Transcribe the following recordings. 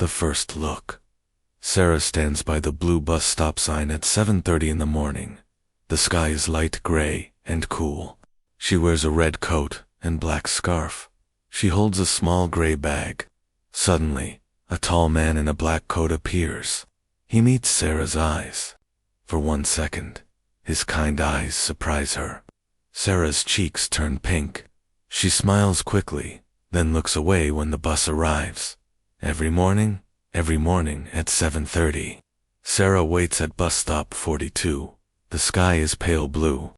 The first look. Sara stands by the blue bus stop sign at 7:30 in the morning. The sky is light gray and cool. She wears a red coat and black scarf. She holds a small gray bag. Suddenly, a tall man in a black coat appears. He meets Sara's eyes. For 1 second, his kind eyes surprise her. Sara's cheeks turn pink. She smiles quickly, then looks away when the bus arrives. Every morning at 7:30. Sara waits at bus stop 42. The sky is pale blue.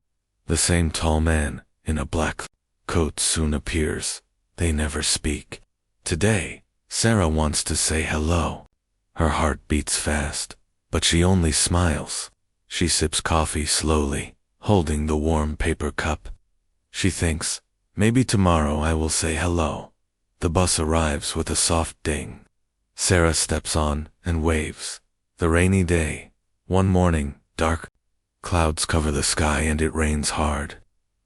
The same tall man, in a black coat, soon appears. They never speak. Today, Sara wants to say hello. Her heart beats fast, but she only smiles. She sips coffee slowly, holding the warm paper cup. She thinks, maybe tomorrow I will say hello. The bus arrives with a soft ding. Sara steps on and waves. The rainy day. One morning, dark clouds cover the sky and it rains hard.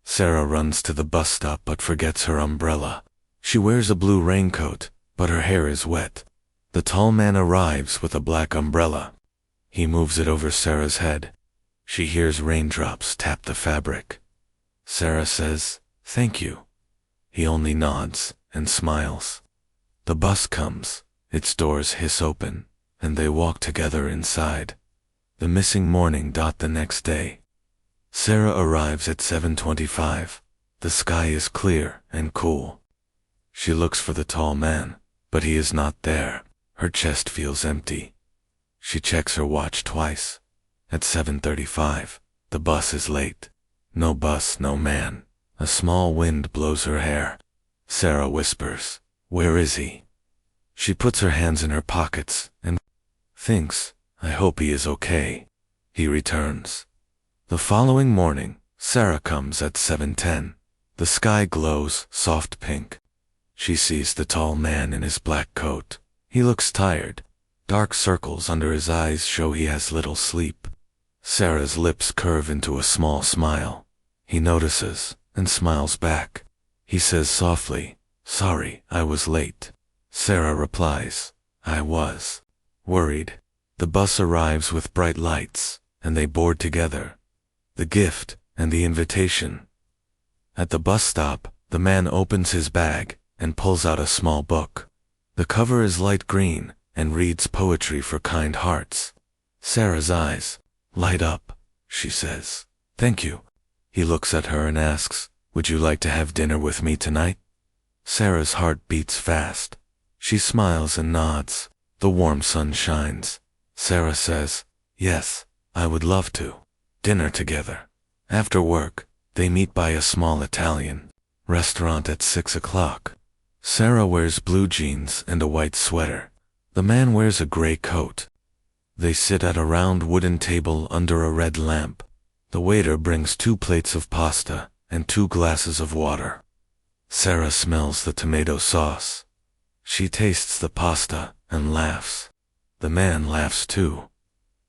Sara runs to the bus stop but forgets her umbrella. She wears a blue raincoat, but her hair is wet. The tall man arrives with a black umbrella. He moves it over Sara's head. She hears raindrops tap the fabric. Sara says, "Thank you." He only nods and smiles. The bus comes. Its doors hiss open, and they walk together inside. The missing morning. The next day. Sara arrives at 7:25. The sky is clear and cool. She looks for the tall man, but he is not there. Her chest feels empty. She checks her watch twice. At 7:35, the bus is late. No bus, no man. A small wind blows her hair. Sara whispers, "Where is he?" She puts her hands in her pockets and thinks, "I hope he is okay." He returns. The following morning, Sara comes at 7:10. The sky glows soft pink. She sees the tall man in his black coat. He looks tired. Dark circles under his eyes show he has little sleep. Sara's lips curve into a small smile. He notices and smiles back. He says softly, "Sorry, I was late." Sara replies, "I was worried." The bus arrives with bright lights, and they board together. The gift and the invitation. At the bus stop, the man opens his bag and pulls out a small book. The cover is light green and reads poetry for kind hearts. Sara's eyes light up. She says, "Thank you." He looks at her and asks, "Would you like to have dinner with me tonight?" Sara's heart beats fast. She smiles and nods. The warm sun shines. Sara says, "Yes, I would love to." Dinner together. After work, they meet by a small Italian restaurant at 6 o'clock. Sara wears blue jeans and a white sweater. The man wears a gray coat. They sit at a round wooden table under a red lamp. The waiter brings 2 plates of pasta and 2 glasses of water. Sara smells the tomato sauce. She tastes the pasta and laughs. The man laughs too.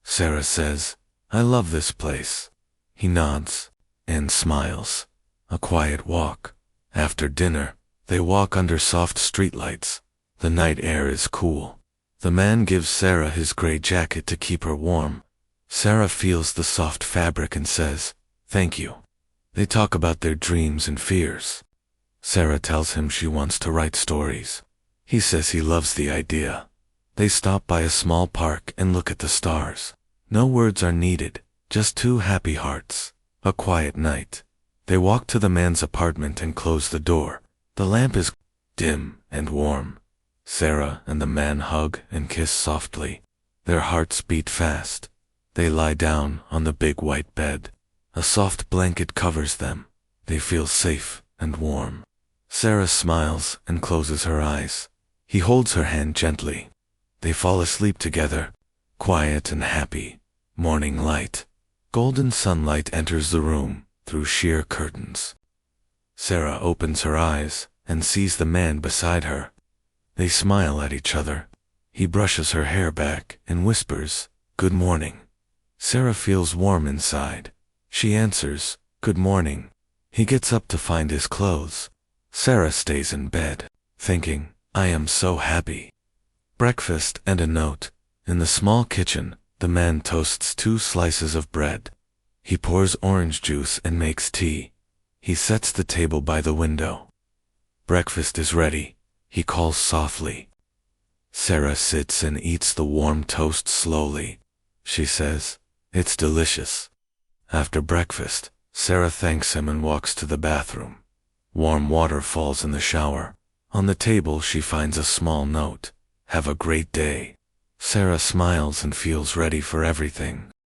Sara says, "I love this place." He nods and smiles. A quiet walk. After dinner, they walk under soft streetlights. The night air is cool. The man gives Sara his gray jacket to keep her warm. Sara feels the soft fabric and says, "Thank you." They talk about their dreams and fears. Sara tells him she wants to write stories. He says he loves the idea. They stop by a small park and look at the stars. No words are needed, just 2 happy hearts. A quiet night. They walk to the man's apartment and close the door. The lamp is dim and warm. Sara and the man hug and kiss softly. Their hearts beat fast. They lie down on the big white bed. A soft blanket covers them. They feel safe and warm. Sara smiles and closes her eyes. He holds her hand gently. They fall asleep together, quiet and happy. Morning light. Golden sunlight enters the room through sheer curtains. Sara opens her eyes and sees the man beside her. They smile at each other. He brushes her hair back and whispers, "Good morning." Sara feels warm inside. She answers, "Good morning." He gets up to find his clothes. Sara stays in bed, thinking, "I am so happy." Breakfast and a note. In the small kitchen, the man toasts 2 slices of bread. He pours orange juice and makes tea. He sets the table by the window. Breakfast is ready, he calls softly. Sara sits and eats the warm toast slowly. She says, "It's delicious." After breakfast, Sara thanks him and walks to the bathroom. Warm water falls in the shower. On the table she finds a small note. "Have a great day." Sara smiles and feels ready for everything.